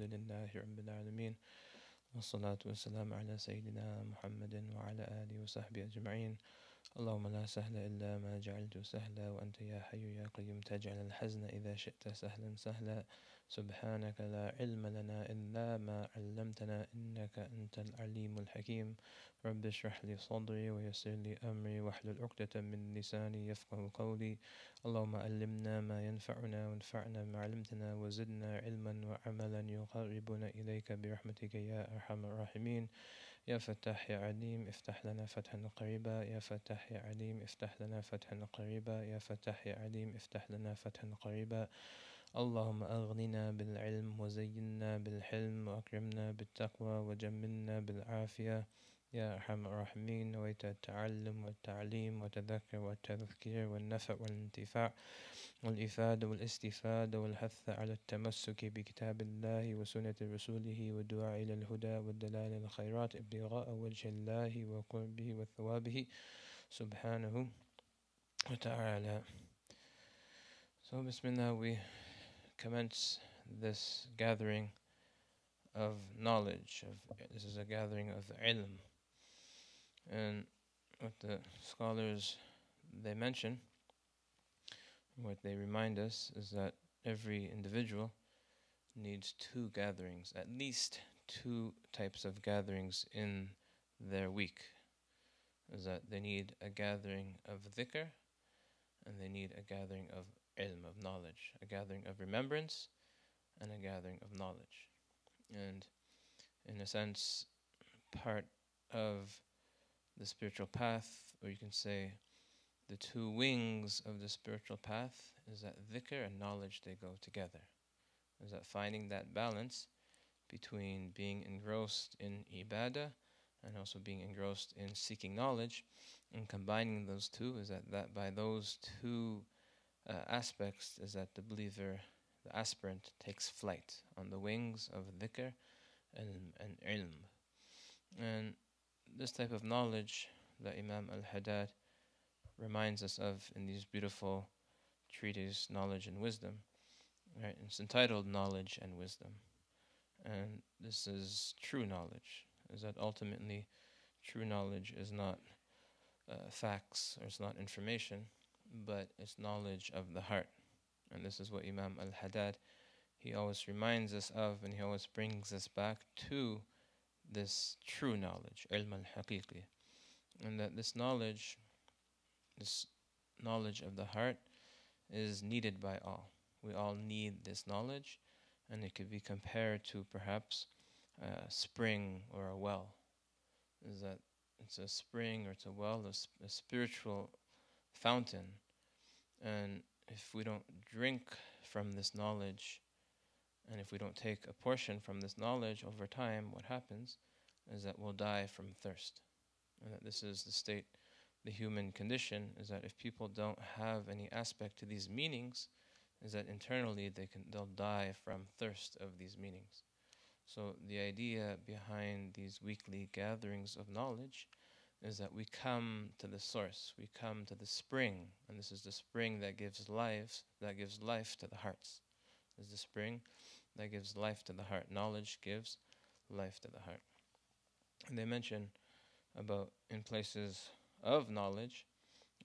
لله رب العالمين والصلاة والسلام على سيدنا محمد وعلى آله وصحبه أجمعين. اللهم لا سهل إلا ما جعلته سهلا وأنت يا حي يا قيوم تجعل الحزن إذا شئت سهلا سهلا. سبحانك لا علم لنا إلا ما علمتنا إنك أنت العليم الحكيم. رب اشرح لي صدري ويسر لي أمري واحلل عقدة من لساني يفقه قولي. اللهم علمنا ما ينفعنا وانفعنا ما علمتنا وزدنا علما وعملا يقربنا إليك برحمتك يا أرحم الراحمين. يا فتاح يا عليم افتح لنا فتحا قريبا. يا فتاح يا عليم افتح لنا فتحا قريبا. يا فتاح يا عليم افتح لنا فتحا قريبا. اللهم أغننا بالعلم وزينا بالحلم وأكرمنا بالتقوى وجملنا بالعافية يا أرحم الراحمين. نويت التعلم والتعليم والتذكر والتذكير والنفع والانتفاع والإفادة والاستفادة والحث على التمسك بكتاب الله وسنة رسوله والدعاء إلى الهدى والدلال على الخيرات ابتغاء وجه الله وقربه وثوابه سبحانه وتعالى. So Bismillah, we commence this gathering of knowledge. This is a gathering of ilm. And what the scholars, they mention, what they remind us is that every individual needs two gatherings, at least two types of gatherings in their week. Is that they need a gathering of dhikr and they need a gathering of ilm, of knowledge, a gathering of remembrance and a gathering of knowledge. And in a sense, part of the spiritual path, or you can say the two wings of the spiritual path, is that dhikr and knowledge, they go together. Is that finding that balance between being engrossed in ibadah and also being engrossed in seeking knowledge, and combining those two, is that by those two aspects is that the believer, the aspirant, takes flight on the wings of dhikr and ilm. And this type of knowledge that Imam al-Haddad reminds us of in these beautiful treatise, Knowledge and Wisdom, right? It's entitled Knowledge and Wisdom. And this is true knowledge, is that ultimately true knowledge is not facts, or it's not information, but it's knowledge of the heart. And this is what Imam al-Haddad, he always reminds us of, and he always brings us back to this true knowledge, ilm al-haqiqi. And that this knowledge of the heart is needed by all. We all need this knowledge, and it could be compared to perhaps a spring or a well. Is that it's a spring or it's a well, a spiritual fountain. And if we don't drink from this knowledge, and if we don't take a portion from this knowledge over time, what happens is that we'll die from thirst. And that this is the state, the human condition, is that if people don't have any aspect to these meanings, is that internally they'll die from thirst of these meanings. So the idea behind these weekly gatherings of knowledge is that we come to the source, we come to the spring, and this is the spring that gives life to the hearts. This is the spring that gives life to the heart. Knowledge gives life to the heart. And they mention about in places of knowledge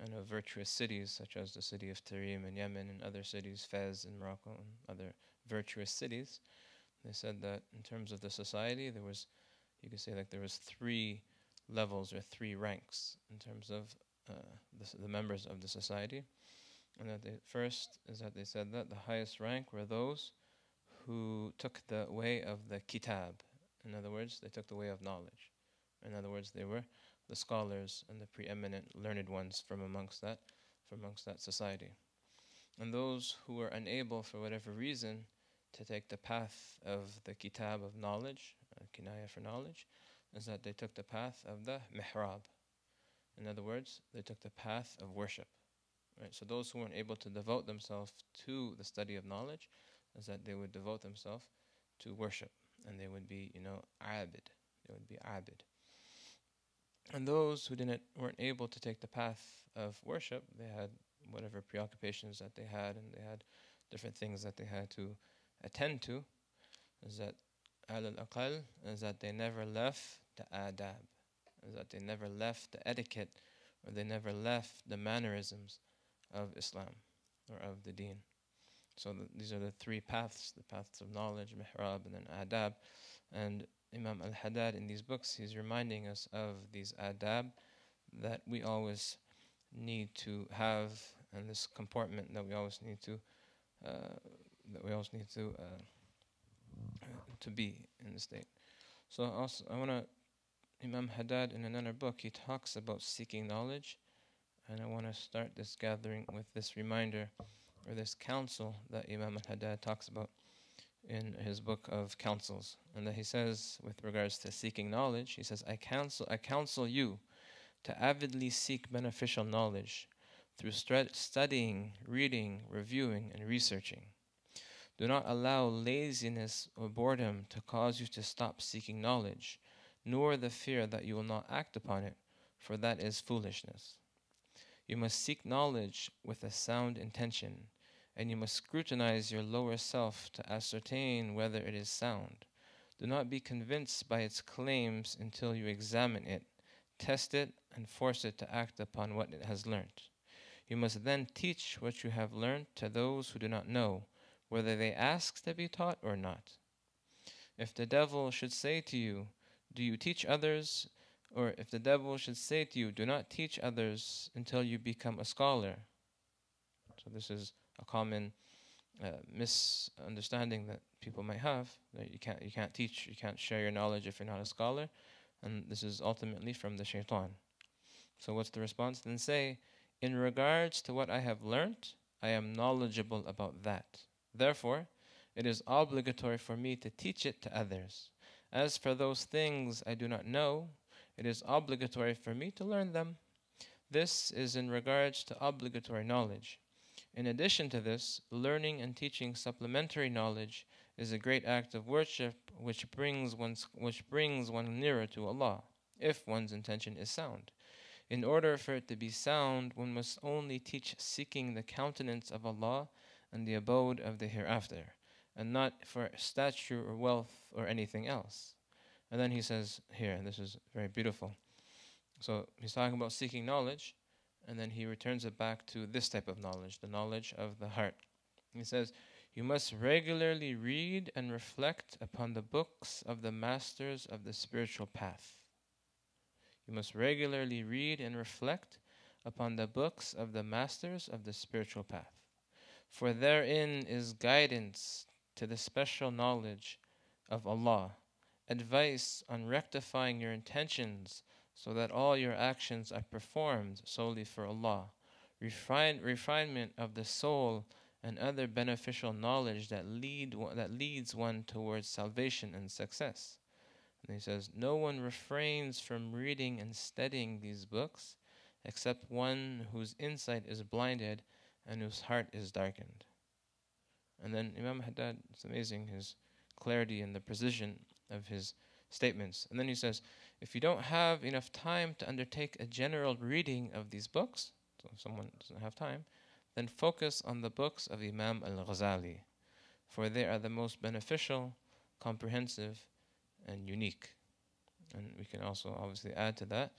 and of virtuous cities, such as the city of Tarim in Yemen and other cities, Fez in Morocco and other virtuous cities. They said that in terms of the society, there was, you could say like there was 3 levels or 3 ranks in terms of the members of the society. And that first is that they said that the highest rank were those who took the way of the kitab. In other words, they took the way of knowledge. In other words, they were the scholars and the preeminent learned ones from amongst that society. And those who were unable for whatever reason to take the path of the kitab of knowledge, kinaya for knowledge, is that they took the path of the mihrab. In other words, they took the path of worship. Right? So those who weren't able to devote themselves to the study of knowledge, is that they would devote themselves to worship, and they would be, abid. They would be abid. And those who weren't able to take the path of worship, they had whatever preoccupations that they had, and they had different things that they had to attend to, is that al-aqal, is that they never left the adab, is that they never left the etiquette, or they never left the mannerisms of Islam or of the deen. So these are the three paths, the paths of knowledge, mihrab, and then adab. And Imam al-Haddad in these books, he's reminding us of these adab that we always need to have, and this comportment that we always need to to be in the state. So also, Imam Haddad in another book, he talks about seeking knowledge, and I want to start this gathering with this reminder, or this counsel that Imam al-Haddad talks about in his book of counsels. And that he says, with regards to seeking knowledge, he says, I counsel you to avidly seek beneficial knowledge through studying, reading, reviewing, and researching. Do not allow laziness or boredom to cause you to stop seeking knowledge, nor the fear that you will not act upon it, for that is foolishness. You must seek knowledge with a sound intention, and you must scrutinize your lower self to ascertain whether it is sound. Do not be convinced by its claims until you examine it, test it, and force it to act upon what it has learnt. You must then teach what you have learnt to those who do not know, whether they ask to be taught or not. If the devil should say to you, do you teach others? Or if the devil should say to you, do not teach others until you become a scholar. So this is a common misunderstanding that people might have, that you can't teach, you can't share your knowledge if you're not a scholar, and this is ultimately from the shaitan. So what's the response? Then say, in regards to what I have learnt, I am knowledgeable about that. Therefore, it is obligatory for me to teach it to others. As for those things I do not know, it is obligatory for me to learn them. This is in regards to obligatory knowledge. In addition to this, learning and teaching supplementary knowledge is a great act of worship which brings one nearer to Allah, if one's intention is sound. In order for it to be sound, one must only teach seeking the countenance of Allah and the abode of the hereafter, and not for stature or wealth or anything else. And then he says here, and this is very beautiful. So he's talking about seeking knowledge, and then he returns it back to this type of knowledge, the knowledge of the heart. He says, you must regularly read and reflect upon the books of the masters of the spiritual path. You must regularly read and reflect upon the books of the masters of the spiritual path. For therein is guidance to the special knowledge of Allah, advice on rectifying your intentions so that all your actions are performed solely for Allah, refinement of the soul, and other beneficial knowledge that leads one towards salvation and success. And he says, no one refrains from reading and studying these books except one whose insight is blinded and whose heart is darkened. And then Imam Haddad, it's amazing his clarity and the precision of his statements. And then he says, if you don't have enough time to undertake a general reading of these books, so if someone doesn't have time, then focus on the books of Imam al-Ghazali, for they are the most beneficial, comprehensive, and unique. And we can also obviously add to that,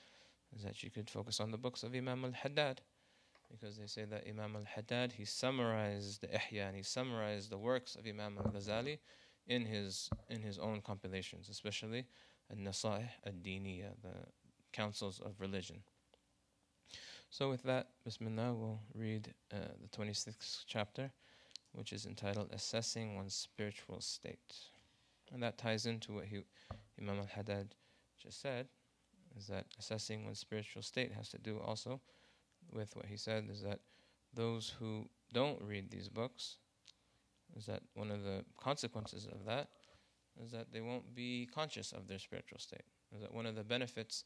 is that you could focus on the books of Imam al-Haddad, because they say that Imam al-Haddad, he summarized the Ihya, and he summarized the works of Imam al-Ghazali in his own compilations, especially al-Nasaih al-Diniya, the counsels of religion. So with that, Bismillah, we'll read the 26th chapter, which is entitled Assessing One's Spiritual State. And that ties into what Imam al-Haddad just said, is that assessing one's spiritual state has to do also with what he said, is that those who don't read these books, is that one of the consequences of that is that they won't be conscious of their spiritual state. Is that one of the benefits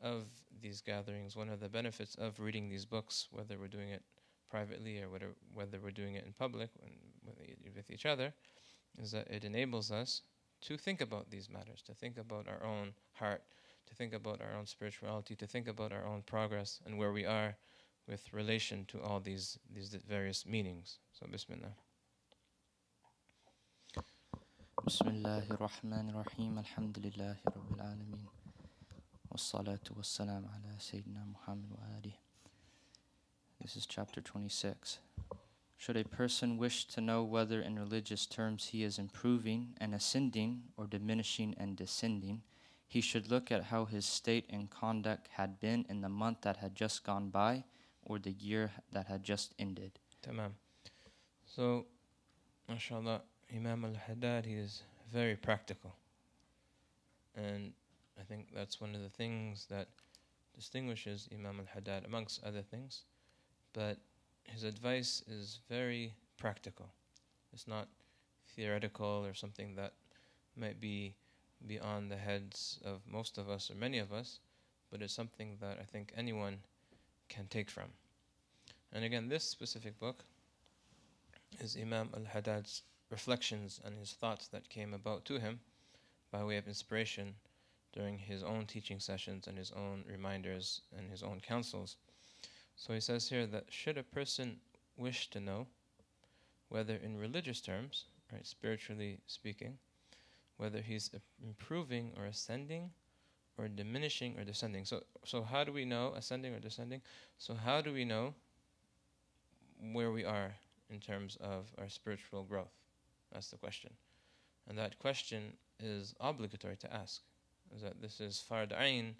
of these gatherings, one of the benefits of reading these books, whether we're doing it privately or whether we're doing it in public with each other, is that it enables us to think about these matters, to think about our own heart, to think about our own spirituality, to think about our own progress and where we are with relation to all these various meanings. So Bismillah. Bismillahir Rahmanir Rahim. Alhamdulillahi Rabbil Alameen. Wassalatu wassalamu ala Sayyidina Muhammad wa alihi. This is chapter 26. Should a person wish to know whether in religious terms he is improving and ascending or diminishing and descending, he should look at how his state and conduct had been in the month that had just gone by or the year that had just ended. Tamam. So, mashallah, Imam al-Haddad, he is very practical. And I think that's one of the things that distinguishes Imam al-Haddad amongst other things. But his advice is very practical. It's not theoretical or something that might be beyond the heads of most of us or many of us, but it's something that I think anyone can take from. And again, this specific book is Imam al-Haddad's reflections and his thoughts that came about to him by way of inspiration during his own teaching sessions and his own reminders and his own counsels. So he says here that should a person wish to know whether in religious terms, right, spiritually speaking, whether he's improving or ascending or diminishing or descending. So how do we know ascending or descending? So how do we know where we are in terms of our spiritual growth? That's the question. And that question is obligatory to ask. Is that this is fard ayn,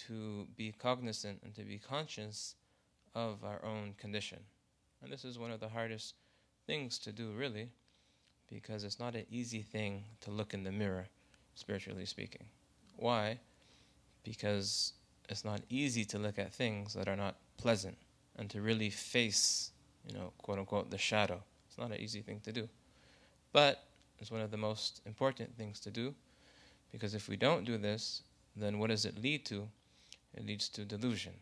to be cognizant and to be conscious of our own condition. And this is one of the hardest things to do, really, because it's not an easy thing to look in the mirror, spiritually speaking. Why? Because it's not easy to look at things that are not pleasant and to really face, quote unquote, the shadow. It's not an easy thing to do. But it's one of the most important things to do, because if we don't do this, then what does it lead to? It leads to delusion.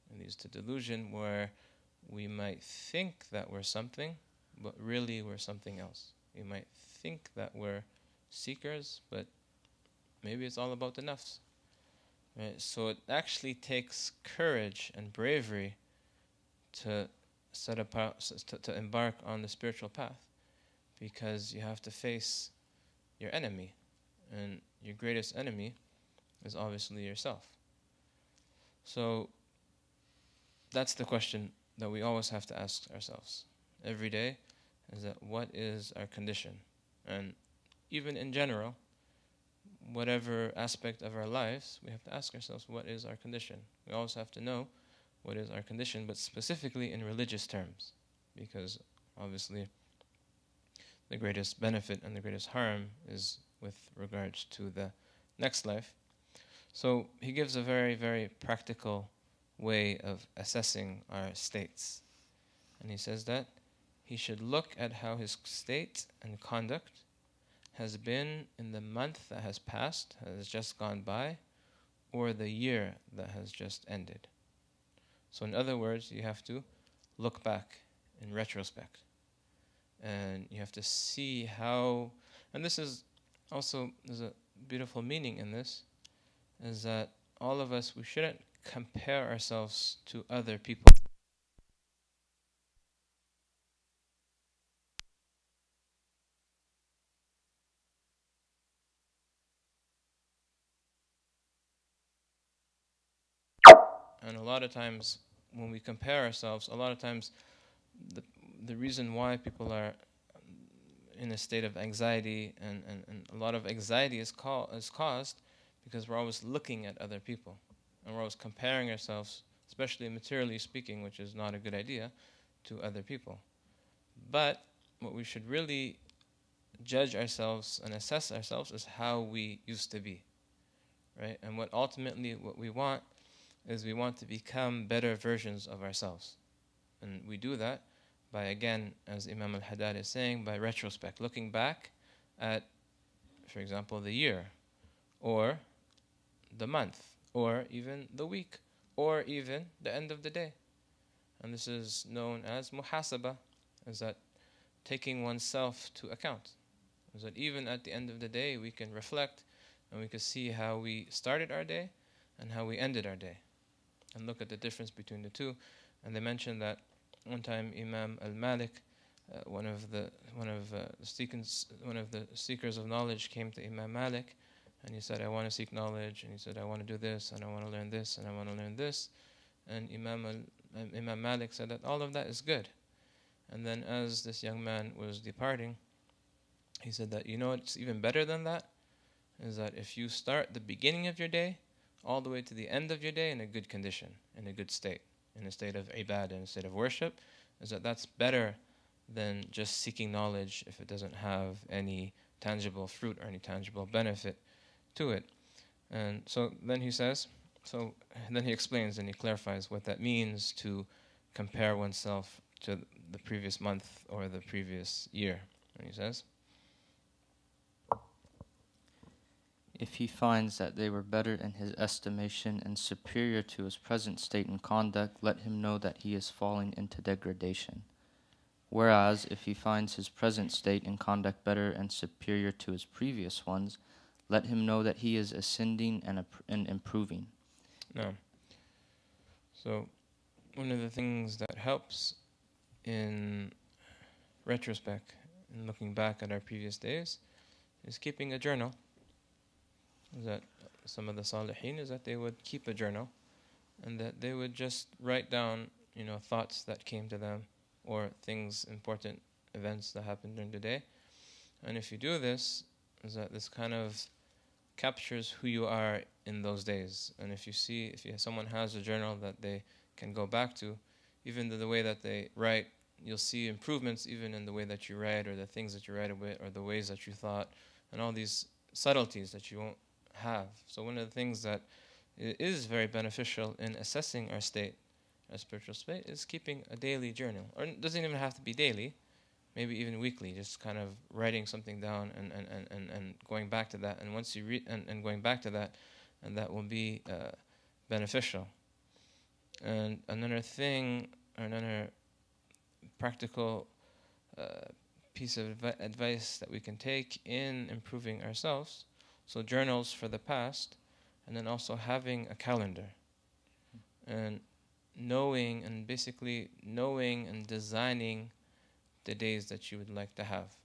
It leads to delusion where we might think that we're something, but really we're something else. We might think that we're seekers, but maybe it's all about the nafs. Right? So it actually takes courage and bravery to to embark on the spiritual path, because you have to face your enemy, and your greatest enemy is obviously yourself. So that's the question that we always have to ask ourselves every day, is that what is our condition? And even in general, whatever aspect of our lives, we have to ask ourselves, what is our condition? We always have to know what is our condition, but specifically in religious terms, because obviously the greatest benefit and the greatest harm is with regards to the next life. So he gives a very, very practical way of assessing our states. And he says that he should look at how his state and conduct has been in the month that has passed, has just gone by, or the year that has just ended. So in other words, you have to look back in retrospect. And you have to see how, and this is also, there's a beautiful meaning in this, is that all of us, we shouldn't compare ourselves to other people. And a lot of times when we compare ourselves, a lot of times the reason why people are in a state of anxiety and a lot of anxiety is caused because we're always looking at other people. And we're always comparing ourselves, especially materially speaking, which is not a good idea, to other people. But what we should really judge ourselves and assess ourselves is how we used to be, right? And what we want is we want to become better versions of ourselves. And we do that by, again, as Imam al-Haddad is saying, by retrospect, looking back at, for example, the year, or the month, or even the week, or even the end of the day. And this is known as muhasaba, is that taking oneself to account. Is that even at the end of the day, we can reflect and we can see how we started our day and how we ended our day, and look at the difference between the two. And they mentioned that one time Imam al-Malik one of the seekers of knowledge came to Imam Malik, and he said, I want to seek knowledge, and he said, I want to do this, and I want to learn this, and I want to learn this. And Imam Malik said that all of that is good. And then as this young man was departing, he said that, you know what's even better than that? Is that if you start the beginning of your day all the way to the end of your day in a good condition, in a good state, in a state of ibadah, in a state of worship, is that that's better than just seeking knowledge if it doesn't have any tangible fruit or any tangible benefit to it. And so then he says, then he explains and he clarifies what that means to compare oneself to the previous month or the previous year. And he says, if he finds that they were better in his estimation and superior to his present state and conduct, let him know that he is falling into degradation. Whereas, if he finds his present state and conduct better and superior to his previous ones, let him know that he is ascending and improving. No. So, one of the things that helps in retrospect, in looking back at our previous days, is keeping a journal. Is that some of the Salihin is that they would keep a journal, and that they would just write down, thoughts that came to them, or things, important events that happened during the day. And if you do this, is that this kind of captures who you are in those days. And if someone has a journal that they can go back to, even the way that they write, you'll see improvements even in the way that you write, or the things that you write about, or the ways that you thought, and all these subtleties that you won't have. So one of the things that is very beneficial in assessing our state, our spiritual state, is keeping a daily journal. Or it doesn't even have to be daily, maybe even weekly, just kind of writing something down and going back to that. And once you read and going back to that, and that will be beneficial. And another thing, or another practical piece of advice that we can take in improving ourselves, so journals for the past, and then also having a calendar, and knowing and designing the days that you would like to have.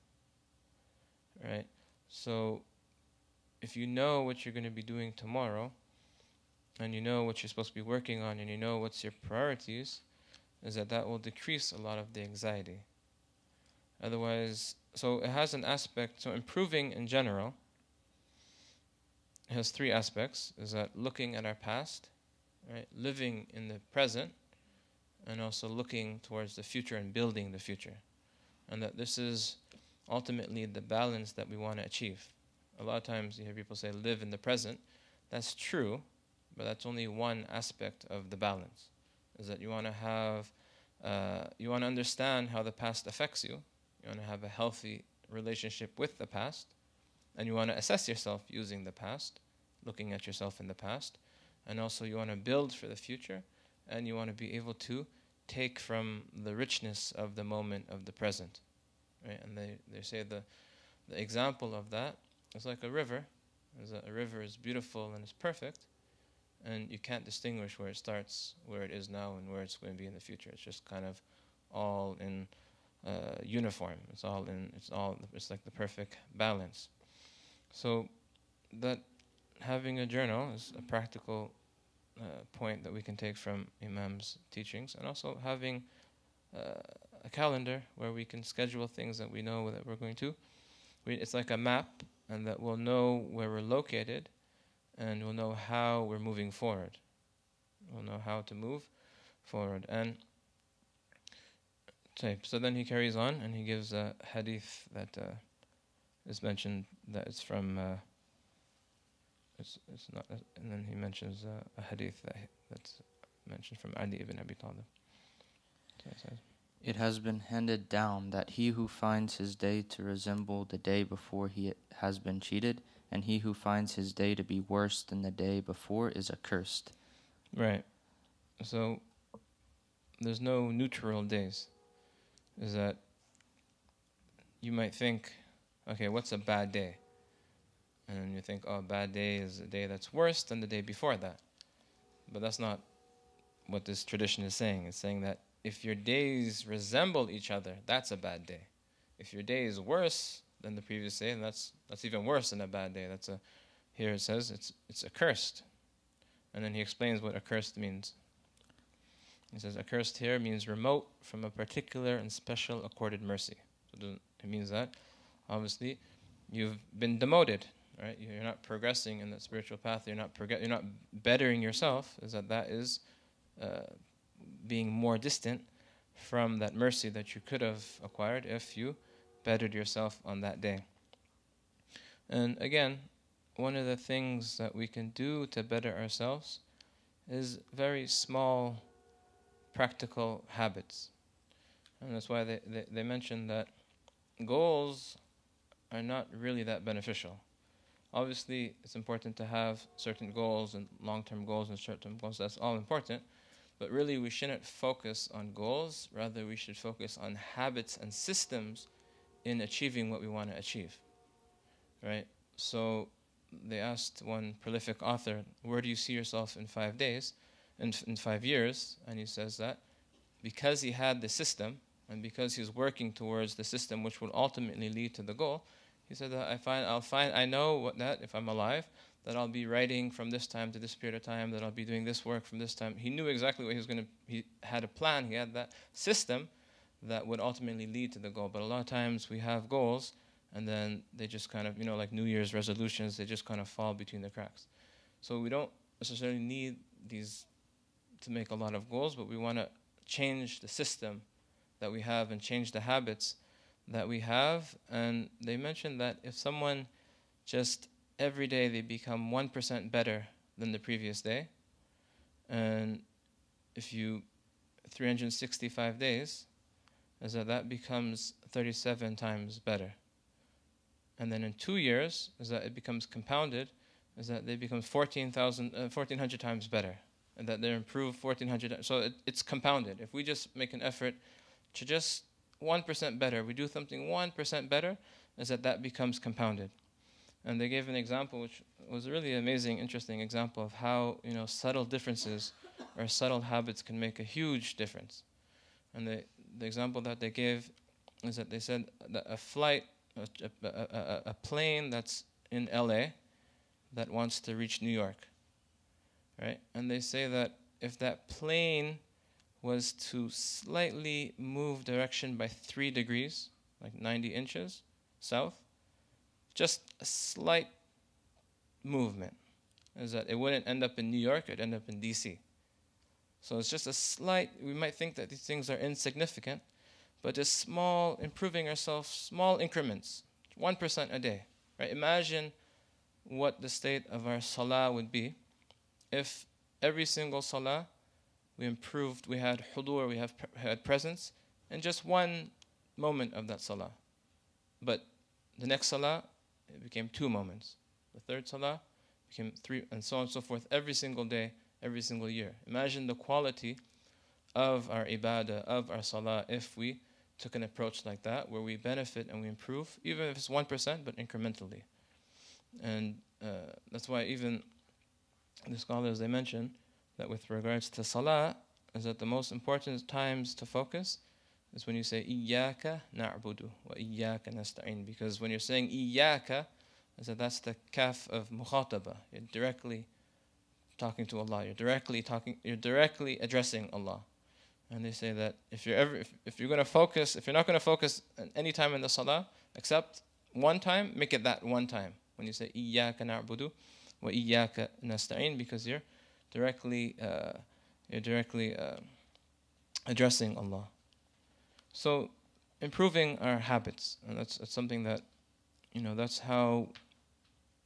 Right? So if you know what you're going to be doing tomorrow, and you know what you're supposed to be working on, and you know what's your priorities, is that will decrease a lot of the anxiety. Otherwise, so it has an aspect, so improving in general, it has three aspects, is that looking at our past, right, living in the present, and also looking towards the future and building the future. And that this is ultimately the balance that we want to achieve. A lot of times you hear people say, live in the present. That's true, but that's only one aspect of the balance. Is that you want to have, you want to understand how the past affects you. You want to have a healthy relationship with the past. And you want to assess yourself using the past, looking at yourself in the past. And also you want to build for the future. And you want to be able to take from the richness of the moment of the present. Right? And they say the example of that is like a river. Is that a river is beautiful and it's perfect. And you can't distinguish where it starts, where it is now, and where it's going to be in the future. It's just kind of all in uniform. It's like the perfect balance. So that having a journal is a practical point that we can take from Imam's teachings, and also having a calendar where we can schedule things that we know that we're going to. It's like a map, and that we'll know where we're located, and we'll know how we're moving forward. We'll know how to move forward. And so then he carries on, and he gives a hadith that is mentioned, that it's from it's not, and then he mentions a hadith that's mentioned from Ali ibn Abi Talib. So it says, it has been handed down that he who finds his day to resemble the day before he has been cheated, and he who finds his day to be worse than the day before is accursed. Right. So there's no neutral days. Is that you might think, okay, what's a bad day? And you think, oh, a bad day is a day that's worse than the day before that. But that's not what this tradition is saying. It's saying that if your days resemble each other, that's a bad day. If your day is worse than the previous day, then that's even worse than a bad day. Here it says it's accursed. And then he explains what accursed means. He says accursed here means remote from a particular and special accorded mercy. So it means that obviously you've been demoted, right? You're not progressing in that spiritual path. You're not bettering yourself. That is being more distant from that mercy that you could have acquired if you bettered yourself on that day. And again, one of the things that we can do to better ourselves is very small practical habits. And that's why they mention that goals are not really that beneficial. Obviously, it's important to have certain goals and long-term goals and short-term goals. That's all important. But really, we shouldn't focus on goals. Rather, we should focus on habits and systems in achieving what we want to achieve. Right? So they asked one prolific author, where do you see yourself in 5 days, in 5 years? And he says that because he had the system, and because he's working towards the system which will ultimately lead to the goal, he said that I know that if I'm alive, that I'll be writing from this time to this period of time, that I'll be doing this work from this time. He knew exactly what he had a plan, he had that system that would ultimately lead to the goal. But a lot of times we have goals, and then they just kind of, like New Year's resolutions, they just kind of fall between the cracks. So we don't necessarily need these to make a lot of goals, but we want to change the system that we have and change the habits that we have. And they mentioned that if someone just every day they become 1% better than the previous day, and if you 365 days, is that becomes 37 times better. And then in 2 years, is that it becomes compounded, is that they become 1,400 times better, and that they improve 1,400. So it's compounded. If we just make an effort to just 1% better, we do something 1% better, is that becomes compounded. And they gave an example which was a really amazing, interesting example of how subtle differences or subtle habits can make a huge difference. And the example that they gave is that they said that a plane that's in LA that wants to reach New York, right? And they say that if that plane was to slightly move direction by 3 degrees, like 90 inches south, just a slight movement, is that it wouldn't end up in New York, it'd end up in DC. So it's just a slight, we might think that these things are insignificant, but just small, improving ourselves, small increments, 1% a day, right? Imagine what the state of our salah would be if every single salah we improved, we had hudur, we had presence, in just one moment of that salah. But the next salah, it became 2 moments. The third salah became 3, and so on and so forth, every single day, every single year. Imagine the quality of our ibadah, of our salah, if we took an approach like that, where we benefit and we improve, even if it's 1%, but incrementally. And that's why even the scholars, they mention that with regards to salah, is that the most important times to focus is when you say Iyyaka na'budu wa Iyyaka nasta'in, because when you're saying Iyyaka, is that's the kaf of mukhataba. You're directly talking to Allah. You're directly addressing Allah. And they say that if you're not going to focus any time in the salah except one time, make it that one time when you say Iyyaka na'budu wa Iyyaka nasta'in, because you're directly addressing Allah. So improving our habits, and that's something that that's how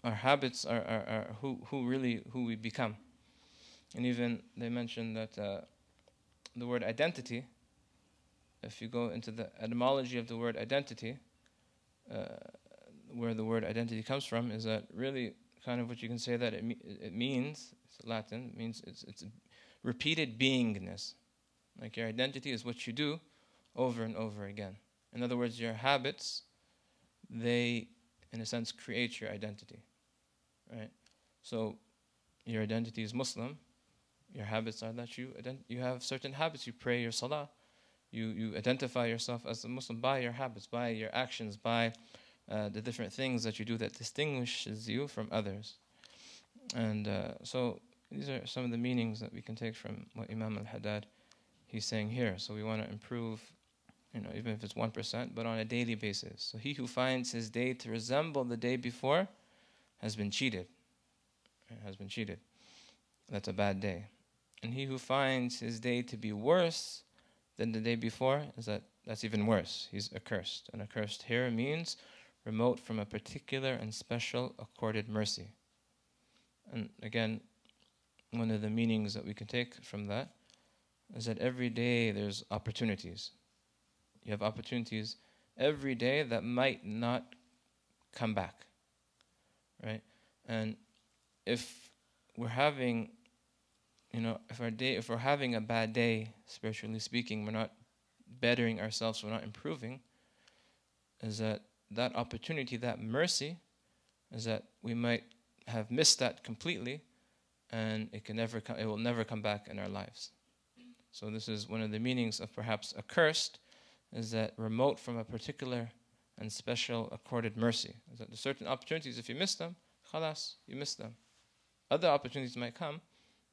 our habits are who we become. And even they mentioned that the word identity, if you go into the etymology of the word identity, where the word identity comes from, is that really kind of what you can say that it means. It's Latin. It means it's repeated beingness. Like your identity is what you do over and over again. In other words, your habits, they, in a sense, create your identity, right? So your identity is Muslim. Your habits are that you have certain habits. You pray your salah You identify yourself as a Muslim by your habits, by your actions, by the different things that you do that distinguishes you from others. And so these are some of the meanings that we can take from what Imam al-Haddad he's saying here. So we want to improve, even if it's 1%, but on a daily basis. So he who finds his day to resemble the day before has been cheated. Has been cheated. That's a bad day. And he who finds his day to be worse than the day before, that's even worse. He's accursed. And accursed here means remote from a particular and special accorded mercy. And again, one of the meanings that we can take from that is that every day there's opportunities. You have opportunities every day that might not come back, right? And if we're having, if we're having a bad day, spiritually speaking, we're not bettering ourselves, we're not improving, is that opportunity, that mercy, is that we might have missed that completely, and it will never come back in our lives. So this is one of the meanings of perhaps accursed, is that remote from a particular and special accorded mercy. Is that there's certain opportunities, if you miss them, khalas, you miss them. Other opportunities might come,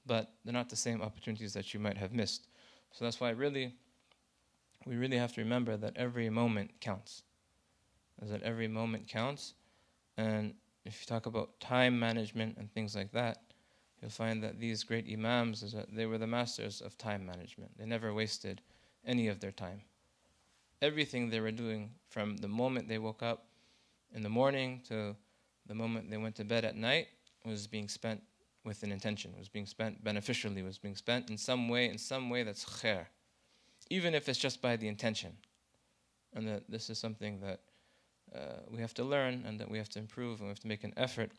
but they're not the same opportunities that you might have missed. So that's why we really have to remember that every moment counts. Is that every moment counts. And if you talk about time management and things like that, you'll find that these great imams, is that they were the masters of time management. They never wasted any of their time. Everything they were doing from the moment they woke up in the morning to the moment they went to bed at night was being spent with an intention, was being spent beneficially, was being spent in some way that's khair. Even if it's just by the intention. And that this is something that we have to learn and that we have to improve and we have to make an effort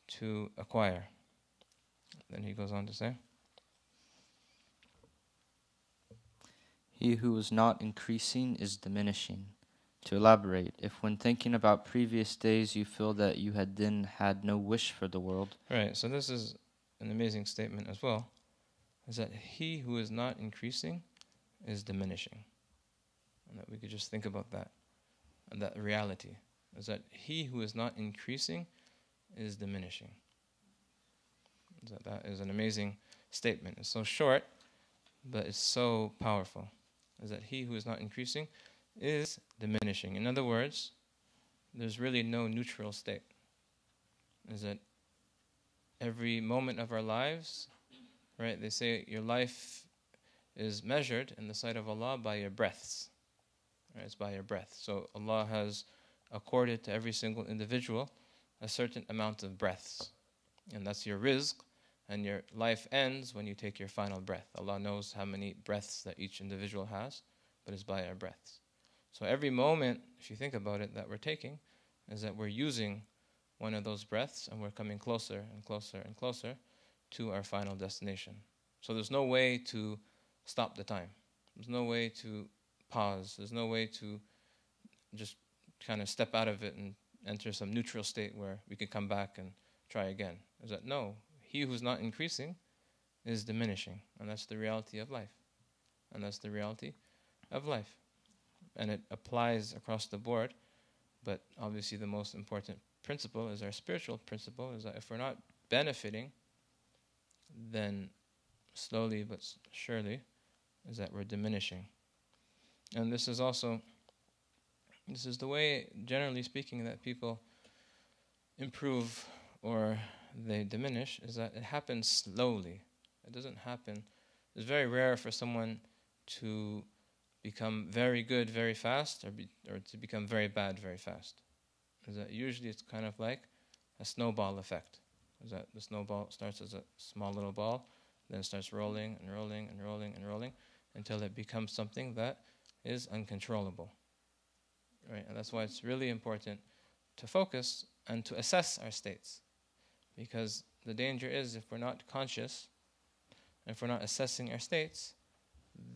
to acquire. Then he goes on to say, he who is not increasing is diminishing. To elaborate, if when thinking about previous days you feel that you had then had no wish for the world. Right, so this is an amazing statement as well, is that he who is not increasing is diminishing. And that we could just think about that. And that reality is that he who is not increasing is diminishing. That is an amazing statement. It's so short, but it's so powerful. Is that he who is not increasing is diminishing. In other words, there's really no neutral state. Is that every moment of our lives, right? They say your life is measured in the sight of Allah by your breaths. Right? It's by your breath. So Allah has accorded to every single individual a certain amount of breaths. And that's your rizq. And your life ends when you take your final breath. Allah knows how many breaths that each individual has, but it's by our breaths. So every moment, if you think about it, that we're taking, is that we're using one of those breaths and we're coming closer and closer and closer to our final destination. So there's no way to stop the time. There's no way to pause. There's no way to just kind of step out of it and enter some neutral state where we could come back and try again. Is that no? He who's not increasing is diminishing. And that's the reality of life. And that's the reality of life. And it applies across the board. But obviously the most important principle is our spiritual principle, is that if we're not benefiting, then slowly but surely is that we're diminishing. And this is the way, generally speaking, that people improve or they diminish, is that it happens slowly. It doesn't happen. It's very rare for someone to become very good very fast or to become very bad very fast. Is that usually it's kind of like a snowball effect. Is that the snowball starts as a small little ball, then it starts rolling and rolling and rolling and rolling until it becomes something that is uncontrollable. Right? And that's why it's really important to focus and to assess our states. Because the danger is if we're not conscious, if we're not assessing our states,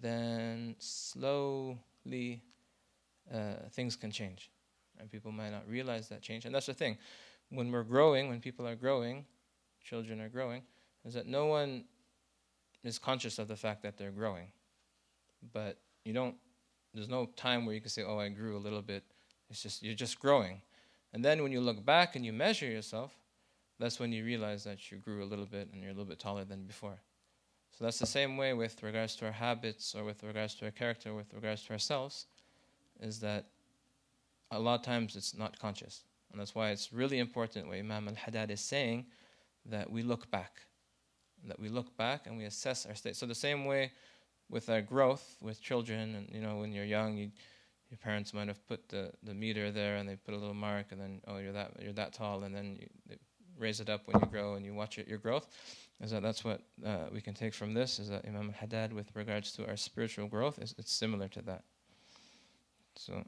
then slowly things can change. And people might not realize that change. And that's the thing. When we're growing, when people are growing, children are growing, is that no one is conscious of the fact that they're growing. But you don't there's no time where you can say, oh, I grew a little bit. It's just, you're just growing. And then when you look back and you measure yourself, that's when you realize that you grew a little bit and you're a little bit taller than before. So that's the same way with regards to our habits, or with regards to our character, with regards to ourselves, is that a lot of times it's not conscious. And that's why it's really important what Imam al-Haddad is saying, that we look back. That we look back and we assess our state. So the same way with our growth with children, and when you're young, your parents might have put the meter there and they put a little mark, and then, oh, you're that tall, and then they raise it up when you grow and you watch your growth. That's what we can take from this, is that Imam al-Haddad, with regards to our spiritual growth, it's similar to that. So,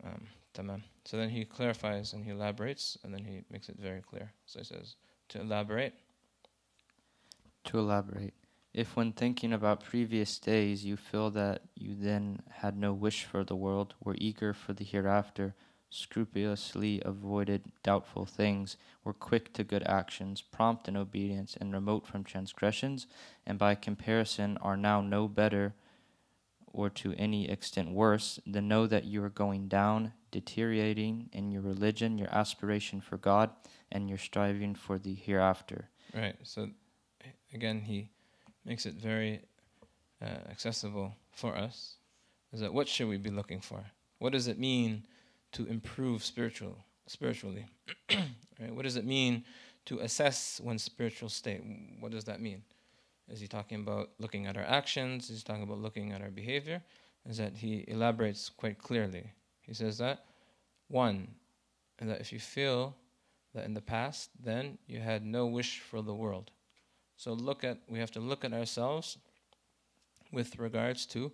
tamam. So then he clarifies and he elaborates, and then he makes it very clear. So he says, to elaborate. To elaborate. If when thinking about previous days you feel that you then had no wish for the world, were eager for the hereafter, scrupulously avoided doubtful things, were quick to good actions, prompt in obedience, and remote from transgressions, and by comparison are now no better or to any extent worse, then know that you are going down, deteriorating in your religion, your aspiration for God, and your striving for the hereafter. Right. So again, he makes it very accessible for us, is that what should we be looking for? What does it mean to improve spiritually? Right? What does it mean to assess one's spiritual state? What does that mean? Is he talking about looking at our actions? Is he talking about looking at our behavior? Is that he elaborates quite clearly. He says that, one, that if you feel that in the past, then you had no wish for the world. So we have to look at ourselves with regards to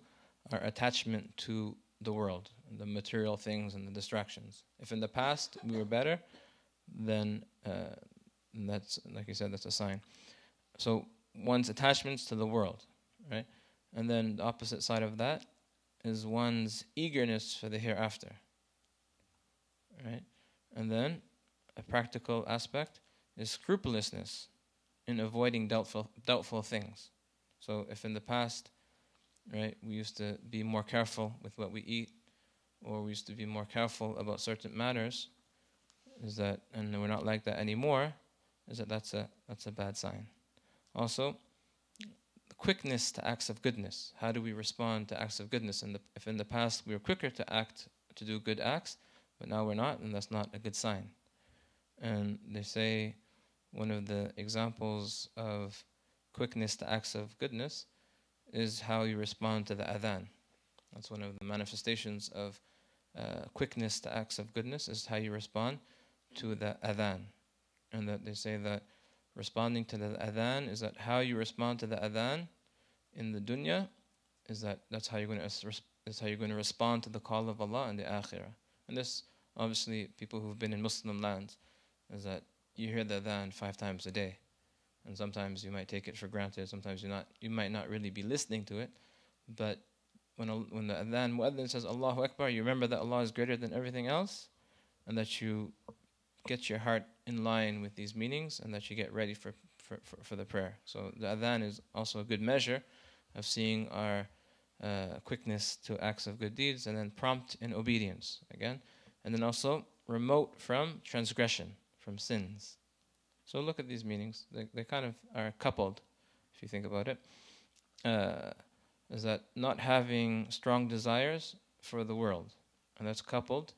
our attachment to the world, the material things and the distractions. If in the past we were better, then that's, like you said, that's a sign. So one's attachments to the world, right? And then the opposite side of that is one's eagerness for the hereafter, right? And then a practical aspect is scrupulousness in avoiding doubtful things. So if in the past, right, we used to be more careful with what we eat, or we used to be more careful about certain matters, and we're not like that anymore, that's a bad sign. Also, the quickness to acts of goodness. How do we respond to acts of goodness? If in the past we were quicker to do good acts, but now we're not, then that's not a good sign. And they say one of the examples of quickness to acts of goodness is how you respond to the adhan. That's one of the manifestations of quickness to acts of goodness, is how you respond to the adhan. And that they say that responding to the adhan is that how you respond to the adhan in the dunya that's how you're going to respond to the call of Allah in the akhirah. And this, obviously, people who've been in Muslim lands, is that you hear the adhan 5 times a day, and sometimes you might take it for granted. Sometimes you might not really be listening to it, but when the adhan mu'adhin says Allahu Akbar, you remember that Allah is greater than everything else, and that you get your heart in line with these meanings, and that you get ready for the prayer. So the adhan is also a good measure of seeing our quickness to acts of good deeds, and then prompt in obedience again, and then also remote from transgression, from sins. So look at these meanings. They kind of are coupled, if you think about it. Is that not having strong desires for the world, and that's coupled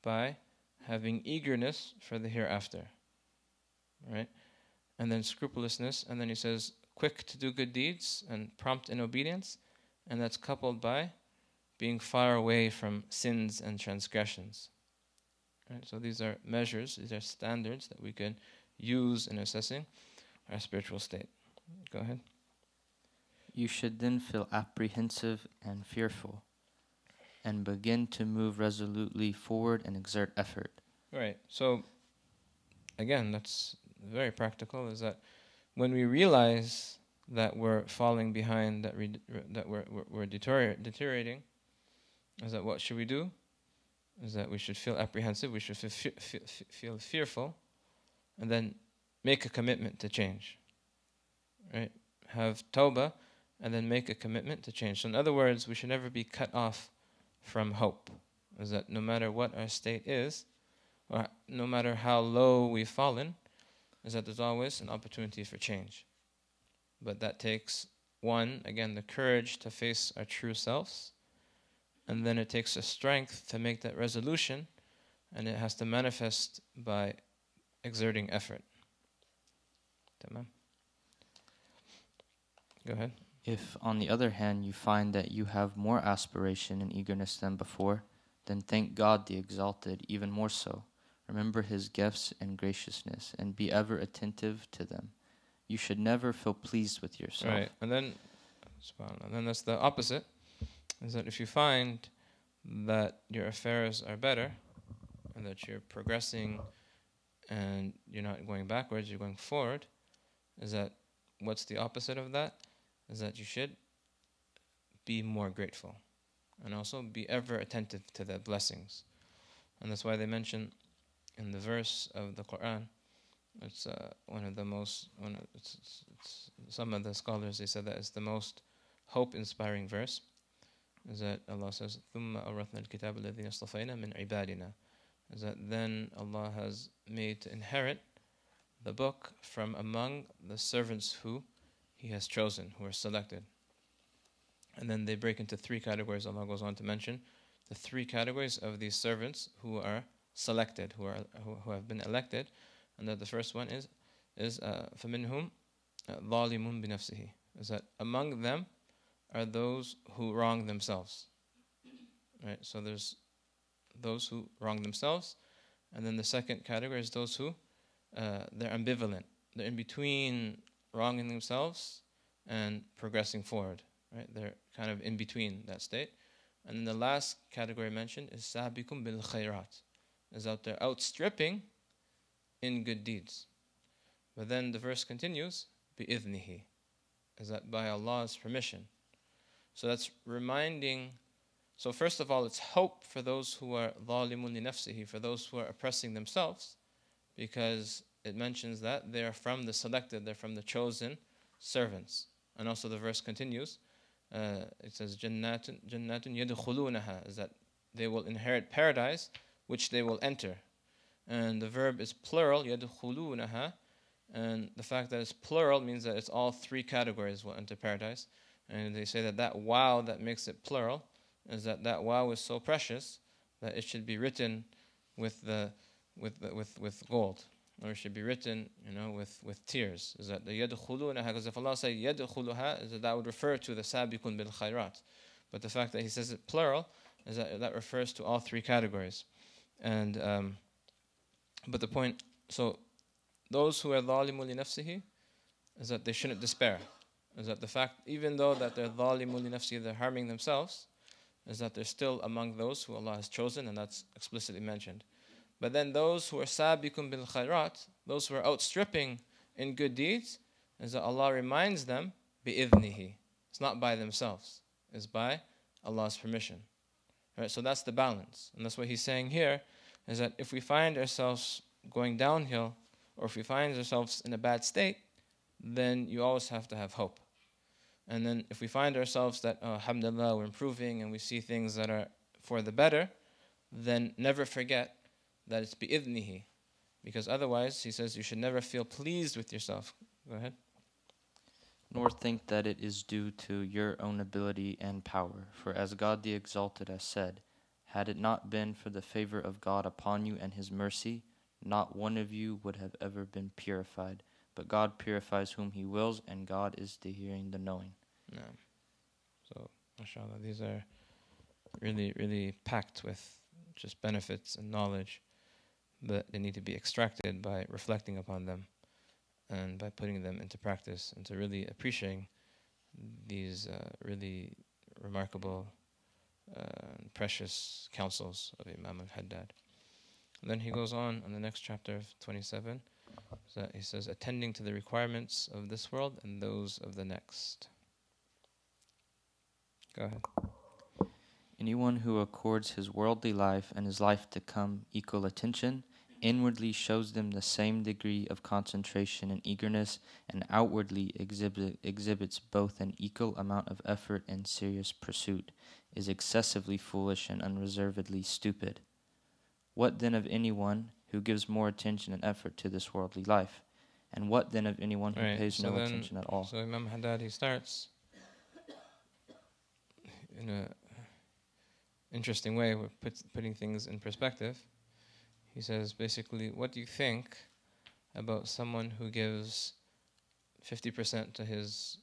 by having eagerness for the hereafter, right? And then scrupulousness, and then he says quick to do good deeds and prompt in obedience, and that's coupled by being far away from sins and transgressions. Right? So these are measures, these are standards that we can use in assessing our spiritual state. Go ahead. You should then feel apprehensive and fearful, and begin to move resolutely forward and exert effort. Right. So, again, that's very practical, is that when we realize that we're falling behind, that we're deteriorating, is that what should we do? Is that we should feel apprehensive, we should feel fearful, and then make a commitment to change. Right? Have tawbah, and then make a commitment to change. So in other words, we should never be cut off from hope. Is that no matter what our state is, or no matter how low we've fallen, is that there's always an opportunity for change. But that takes, one, again, the courage to face our true selves, and then it takes the strength to make that resolution, and it has to manifest by exerting effort. Tamam? Go ahead. If, on the other hand, you find that you have more aspiration and eagerness than before, then thank God the Exalted even more so. Remember His gifts and graciousness, and be ever attentive to them. You should never feel pleased with yourself. Right, and then that's the opposite, is that if you find that your affairs are better, and that you're progressing, and you're not going backwards, you're going forward, is that what's the opposite of that? Is that you should be more grateful, and also be ever attentive to the blessings. And that's why they mention in the verse of the Quran, it's one of the most, some of the scholars, they said that it's the most hope-inspiring verse, is that Allah says, ثُمَّ أَوْرَثْنَا الْكِتَابَ الَّذِينَ اصْطَفَيْنَا مِنْ عِبَادِنَا, is that then Allah has made to inherit the book from among the servants who He has chosen, who are selected. And then they break into three categories. Allah goes on to mention the three categories of these servants who are selected, who have been elected. And that the first one is فَمِنْهُمْ ظَالِمٌ بِنَفْسِهِ, is that among them are those who wrong themselves. Right? So there's those who wrong themselves, and then the second category is those who they're ambivalent. They're in between wronging themselves and progressing forward. Right? They're kind of in between that state. And then the last category mentioned is sabikum bil khairat, is out there outstripping in good deeds. But then the verse continues, bi'idhnihi, is that by Allah's permission. So that's reminding. So first of all, it's hope for those who are dhalimun li nafsihi, for those who are oppressing themselves, because it mentions that they are from the selected, they're from the chosen servants. And also the verse continues, it says, Jannatun yadkhulunaha, is that they will inherit paradise, which they will enter. And the verb is plural, yadkhulunaha, and the fact that it's plural means that it's all three categories will enter paradise. And they say that wow that makes it plural is that wow is so precious that it should be written with gold, or it should be written, with tears. Is that the yadkhulunaha? Because if Allah say yadkhuluha, is that would refer to the sabiqun bil khairat. But the fact that He says it plural is that refers to all three categories. And but the point, so those who are dhalimun li nafsihi, is that they shouldn't despair. Is that the fact, even though that they're dhalimun li nafsihi, they're harming themselves, is that they're still among those who Allah has chosen, and that's explicitly mentioned. But then those who are sabiqun bil khairat, those who are outstripping in good deeds, is that Allah reminds them bi'idhnihi. It's not by themselves, it's by Allah's permission. Right? So that's the balance. And that's what He's saying here, is that if we find ourselves going downhill, or if we find ourselves in a bad state, then you always have to have hope. And then if we find ourselves that, alhamdulillah, we're improving and we see things that are for the better, then never forget that it's bi'idhnihi. Because otherwise, he says, you should never feel pleased with yourself. Go ahead. Nor think that it is due to your own ability and power. For as God the Exalted has said, had it not been for the favor of God upon you and His mercy, not one of you would have ever been purified. But God purifies whom He wills, and God is the hearing, the knowing. No. So, mashallah, these are really, really packed with just benefits and knowledge, but they need to be extracted by reflecting upon them and by putting them into practice, and to really appreciating these really remarkable, precious counsels of Imam al-Haddad. And then he goes on the next chapter of 27. So he says, attending to the requirements of this world and those of the next. Go ahead. Anyone who accords his worldly life and his life to come equal attention inwardly shows them the same degree of concentration and eagerness, and outwardly exhibits both an equal amount of effort and serious pursuit, is excessively foolish and unreservedly stupid. What then of anyone who gives more attention and effort to this worldly life? And what then of anyone who pays no attention at all? So Imam al-Haddad, he starts in a interesting way, we're putting things in perspective. He says basically, what do you think about someone who gives 50% to his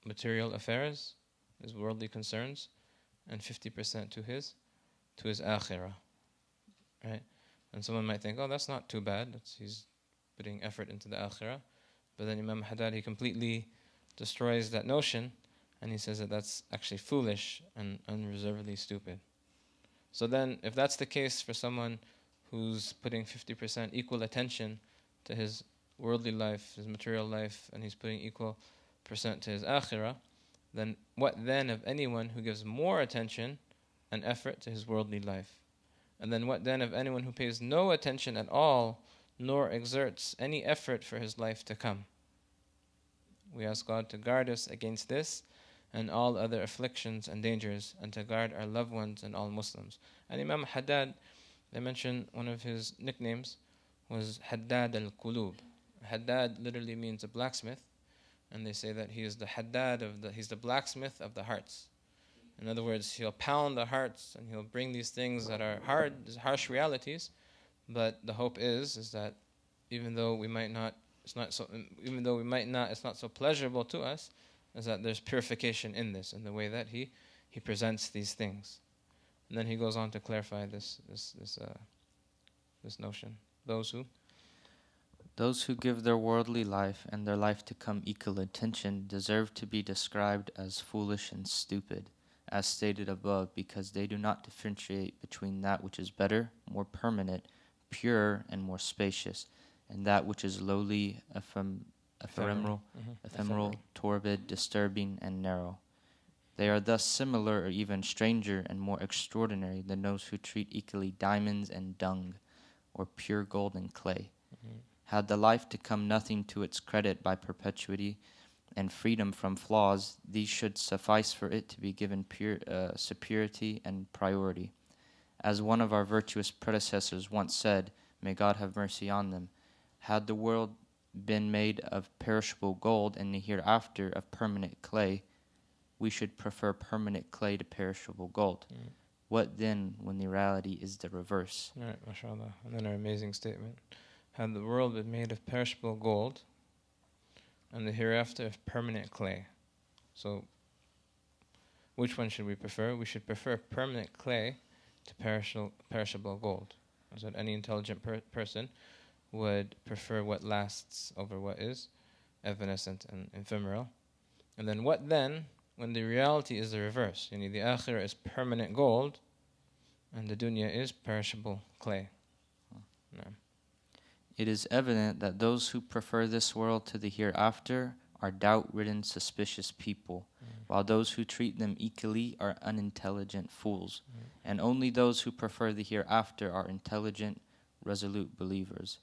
material affairs, his worldly concerns, and 50% to his akhirah, right? And someone might think, oh, that's not too bad. He's putting effort into the akhirah. But then Imam al-Haddad, he completely destroys that notion, and he says that that's actually foolish and unreservedly stupid. So then, if that's the case for someone who's putting 50% equal attention to his worldly life, his material life, and he's putting equal percent to his akhirah, then what then of anyone who gives more attention and effort to his worldly life? And then what then of anyone who pays no attention at all, nor exerts any effort for his life to come? We ask God to guard us against this and all other afflictions and dangers, and to guard our loved ones and all Muslims. And Imam al-Haddad, they mention one of his nicknames was Haddad al-Qulub. Haddad literally means a blacksmith, and they say that he is the Haddad he's the blacksmith of the hearts. In other words, he'll pound the hearts and he'll bring these things that are hard, harsh realities, but the hope is that even though it's not so pleasurable to us, is that there's purification in this, in the way that he presents these things. And then he goes on to clarify this notion. Those who give their worldly life and their life to come equal attention deserve to be described as foolish and stupid, as stated above, because they do not differentiate between that which is better, more permanent, pure, and more spacious, and that which is lowly, ephemeral, torpid, disturbing, and narrow. They are thus similar or even stranger and more extraordinary than those who treat equally diamonds and dung, or pure gold and clay. Had the life to come nothing to its credit by perpetuity and freedom from flaws, these should suffice for it to be given superiority and priority. As one of our virtuous predecessors once said, may God have mercy on them, had the world been made of perishable gold and the hereafter of permanent clay, we should prefer permanent clay to perishable gold. What then when the reality is the reverse? Right, mashallah. And then our amazing statement. Had the world been made of perishable gold and the hereafter of permanent clay. So which one should we prefer? We should prefer permanent clay to perishable gold. So that any intelligent person would prefer what lasts over what is evanescent and ephemeral. And then what then when the reality is the reverse? The akhirah is permanent gold and the dunya is perishable clay. No. It is evident that those who prefer this world to the hereafter are doubt-ridden, suspicious people, while those who treat them equally are unintelligent fools. And only those who prefer the hereafter are intelligent, resolute believers.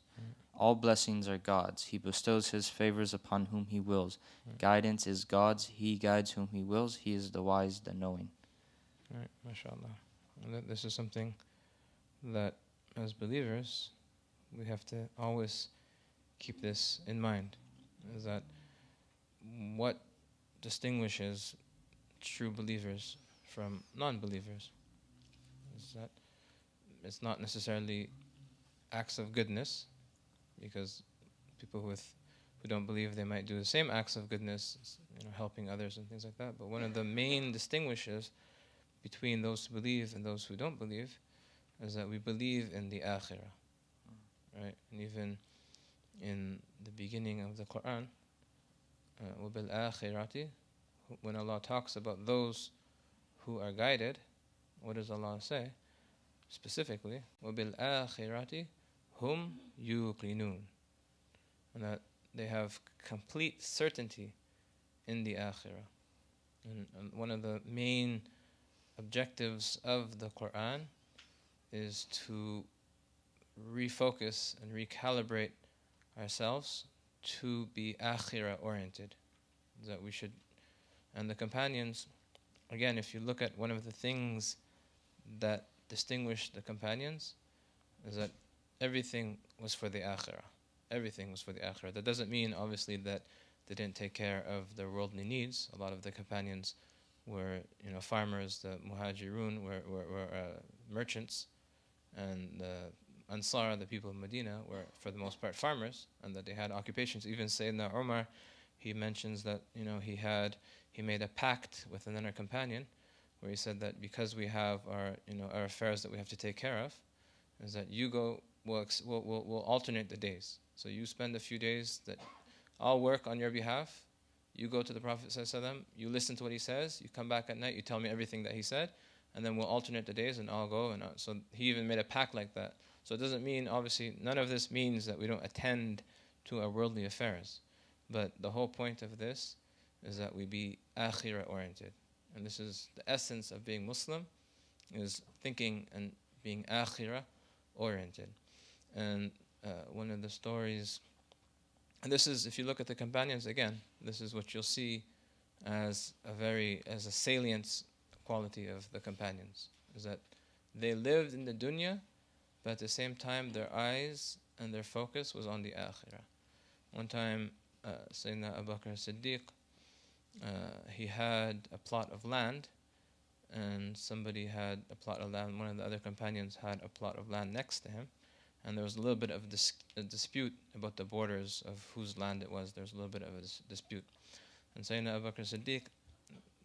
All blessings are God's. He bestows His favors upon whom He wills. Guidance is God's. He guides whom He wills. He is the wise, the knowing. Right, mashallah. And this is something that, as believers, we have to always keep this in mind, is that what distinguishes true believers from non-believers is that it's not necessarily acts of goodness, because people who don't believe, they might do the same acts of goodness, helping others and things like that. But one of the main distinguishers between those who believe and those who don't believe is that we believe in the akhirah. Right? And even in the beginning of the Quran, وَبِالْآخِرَةِ, when Allah talks about those who are guided, what does Allah say? Specifically, وَبِالْآخِرَةِ هُمْ يُوقِنُونَ, and that they have complete certainty in the akhirah. And one of the main objectives of the Quran is to refocus and recalibrate ourselves to be akhirah oriented. That we should, and the companions, again, if you look at one of the things that distinguished the companions, is that everything was for the akhirah. Everything was for the akhirah. That doesn't mean, obviously, that they didn't take care of their worldly needs. A lot of the companions were, farmers. The muhajirun were merchants, and the Ansar, the people of Medina, were for the most part farmers, and that they had occupations. Even Sayyidina Umar, he mentions that he made a pact with another companion, where he said that because we have our affairs that we have to take care of, is that you go, we'll alternate the days. So you spend a few days that I'll work on your behalf. You go to the Prophet ﷺ, you listen to what he says, you come back at night, you tell me everything that he said, and then we'll alternate the days and I'll go. So he even made a pact like that. So it doesn't mean, obviously, none of this means that we don't attend to our worldly affairs. But the whole point of this is that we be akhirah oriented. And this is the essence of being Muslim, is thinking and being akhirah oriented. And one of the stories, and this is, if you look at the companions again, this is what you'll see as a salient quality of the companions, is that they lived in the dunya, but at the same time their eyes and their focus was on the akhirah. One time, Sayyidina Abu Bakr as-Siddiq, he had a plot of land, and somebody had a plot of land, one of the other companions had a plot of land next to him, and there was a little bit of a dispute about the borders of whose land it was. There was a little bit of a dispute. And Sayyidina Abu Bakr as-Siddiq,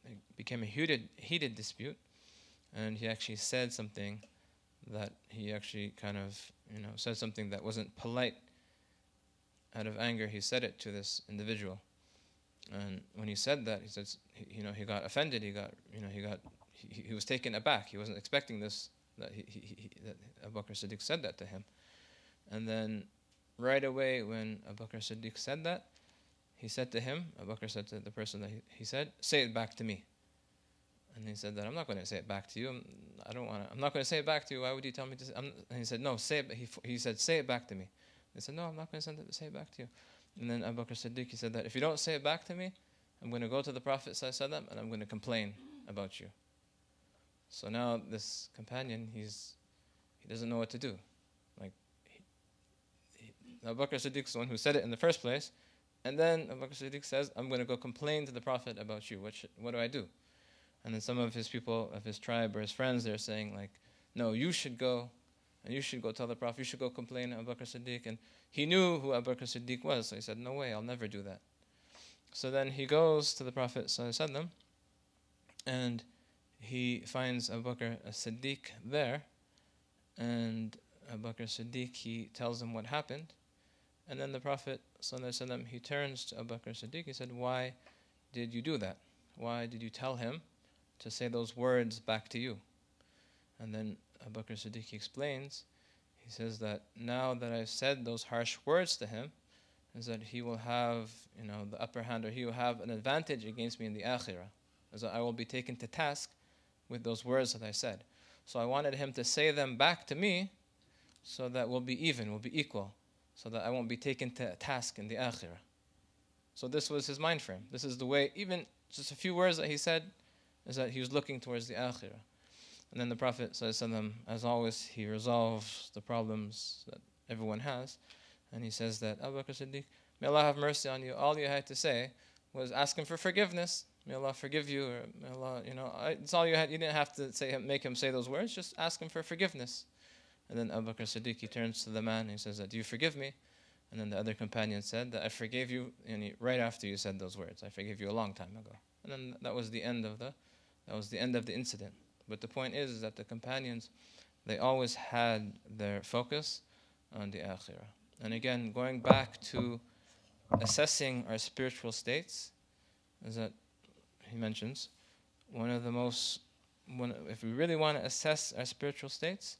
it became a heated dispute, and he actually said something that he actually said something that wasn't polite. Out of anger, he said it to this individual. And when he said that, he said, he got offended. He was taken aback. He wasn't expecting this, that Abu Bakr as-Siddiq said that to him. And then right away when Abu Bakr as-Siddiq said that, he said to him, Abu Bakr said to the person that he said, say it back to me. And he said that, I'm not going to say it back to you. I'm not going to say it back to you. Why would you tell me to say it? And he said, no, say it. He said, say it back to me. He said, no, I'm not going to say it back to you. And then Abu Bakr as-Siddiq, he said that, if you don't say it back to me, I'm going to go to the Prophet ﷺ and I'm going to complain about you. So now this companion, he doesn't know what to do. Abu Bakr as-Siddiq is the one who said it in the first place, and then Abu Bakr as-Siddiq says, I'm going to go complain to the Prophet about you. What do I do? And then some of his people, of his tribe or his friends, they're saying no, you should go, and you should go tell the Prophet, you should go complain to Abu Bakr as-Siddiq. And he knew who Abu Bakr as-Siddiq was, so he said, no way, I'll never do that. So then he goes to the Prophet ﷺ, and he finds Abu Bakr as-Siddiq there, and Abu Bakr as-Siddiq, he tells him what happened. And then the Prophet ﷺ, he turns to Abu Bakr as-Siddiq, he said, why did you do that? Why did you tell him to say those words back to you? And then Abu Bakr as-Siddiq explains, he says that now that I've said those harsh words to him, is that he will have the upper hand, or he will have an advantage against me in the akhirah, is that I will be taken to task with those words that I said. So I wanted him to say them back to me, so that we'll be even, we'll be equal, so that I won't be taken to task in the akhirah. So this was his mind frame. This is the way, even just a few words that he said, is that he was looking towards the akhirah. And then the Prophet ﷺ, as always, he resolves the problems that everyone has. And he says that, Abu Bakr as-Siddiq, may Allah have mercy on you. All you had to say was ask him for forgiveness. May Allah forgive you. Or may Allah, it's all you had. You didn't have to make him say those words. Just ask him for forgiveness. And then Abu Bakr as-Siddiq, he turns to the man and he says, do you forgive me? And then the other companion said that I forgave you right after you said those words. I forgave you a long time ago. And then that was the end of the incident. But the point is that the companions, they always had their focus on the akhirah. And again, going back to assessing our spiritual states, is that he mentions if we really want to assess our spiritual states,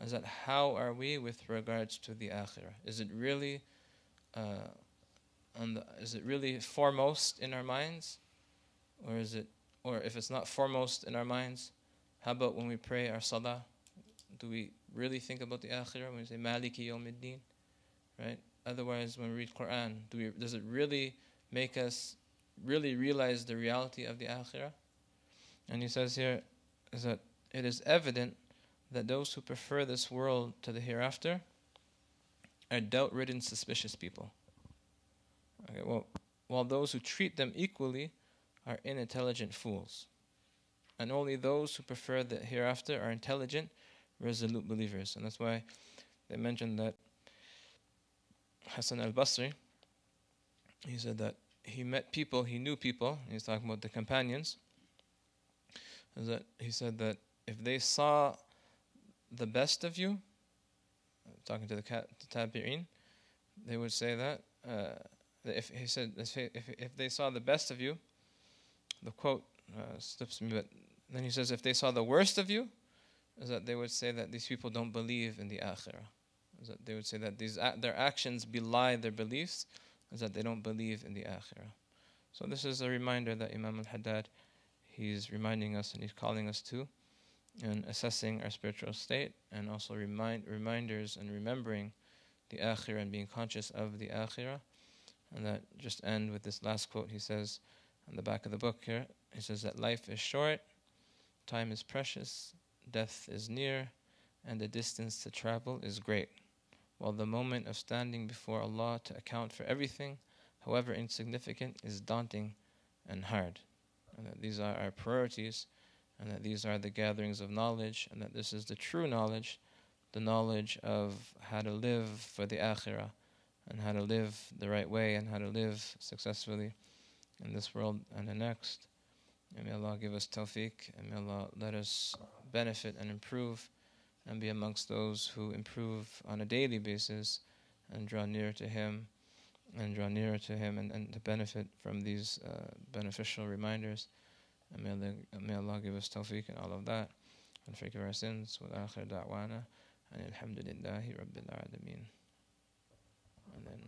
is that how are we with regards to the akhirah? Is it really foremost in our minds, or if it's not foremost in our minds, how about when we pray our salah? Do we really think about the akhirah when we say Maliki Yawmiddin, right? Otherwise, when we read Quran, does it really make us really realize the reality of the akhirah? And he says here is that it is evident that those who prefer this world to the hereafter are doubt-ridden, suspicious people. Okay, well, while those who treat them equally are unintelligent fools. And only those who prefer the hereafter are intelligent, resolute believers. And that's why they mentioned that Hasan al-Basri, he said that he met people, he knew people, he's talking about the companions, is that he said that if they saw the best of you, talking to the tabi'in, they would say that if he said if they saw the best of you, the quote slips me, but then he says if they saw the worst of you, is that they would say that these people don't believe in the akhirah. Is that they would say that their actions belie their beliefs, is that they don't believe in the akhirah. So this is a reminder that Imam al-Haddad, he's reminding us and he's calling us to, and assessing our spiritual state, and also reminders and remembering the akhirah and being conscious of the akhirah. And that just end with this last quote. He says on the back of the book here, he says that life is short, time is precious, death is near, and the distance to travel is great, while the moment of standing before Allah to account for everything, however insignificant, is daunting and hard. And that these are our priorities, and that these are the gatherings of knowledge, and that this is the true knowledge, the knowledge of how to live for the akhirah, and how to live the right way, and how to live successfully in this world and the next. And may Allah give us tawfiq, and may Allah let us benefit and improve, and be amongst those who improve on a daily basis, and draw nearer to Him, and to benefit from these beneficial reminders. And may Allah give us tawfiq in all of that, and forgive our sins. Wa akhir da'wana, and alhamdulillahi rabbil alameen. And then